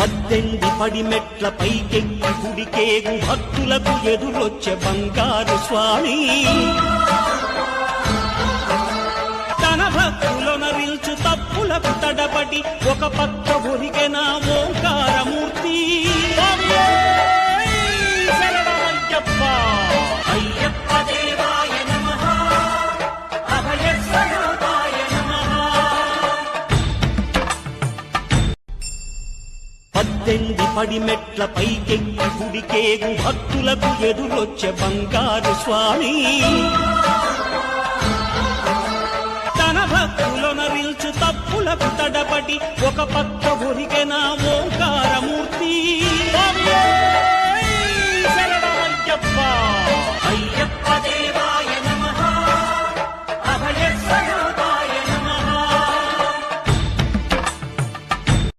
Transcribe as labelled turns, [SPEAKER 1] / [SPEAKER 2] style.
[SPEAKER 1] 18 పడిమెట్ల పైకెక్కి గుడికేగు భక్తులకు ఎదురొచ్చే బంగారు స్వామి తన భక్తులొనరిల్చు తప్పులకు తడబడి ఒక పక్క ఒరిగెన ఓంకారమూర్తి శరణమయ్యప్ప అయ్యప్ప దేవాయ నమః అభయ స్వరూపాయ నమః 18 పడిమెట్ల పైకెక్కి గుడికేగు భక్తులకు ఎదురొచ్చే బంగారు స్వామి తన భక్తులొనరిల్చు తప్పులకు తడబడి ఒక పక్క ఒరిగెన ఓంకారమూర్తి శరణమయ్యప్ప అయ్యప్ప దేవ